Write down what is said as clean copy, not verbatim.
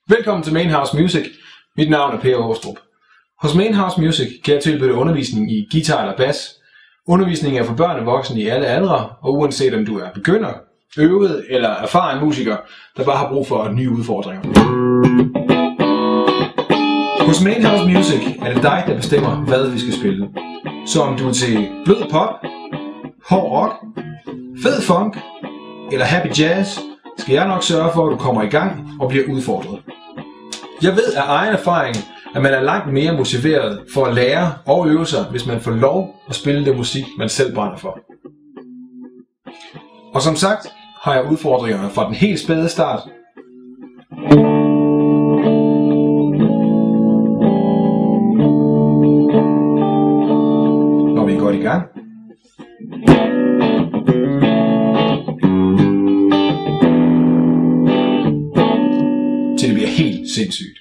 Velkommen til Main House Music. Mit navn er Per Aastrup. Hos Main House Music kan jeg tilbyde undervisning i guitar eller bas. Undervisningen er for børn og voksne i alle aldre, og uanset om du er begynder, øvet eller erfaren musiker, der bare har brug for nye udfordringer. Hos Main House Music er det dig, der bestemmer, hvad vi skal spille. Så om du er til blød pop, hård rock, fed funk eller happy jazz, skal jeg nok sørge for, at du kommer i gang og bliver udfordret. Jeg ved af egen erfaring, at man er langt mere motiveret for at lære og øve sig, hvis man får lov at spille det musik, man selv brænder for. Og som sagt har jeg udfordringer fra den helt spæde start. Når vi er godt i gang. Til det bliver helt sindssygt.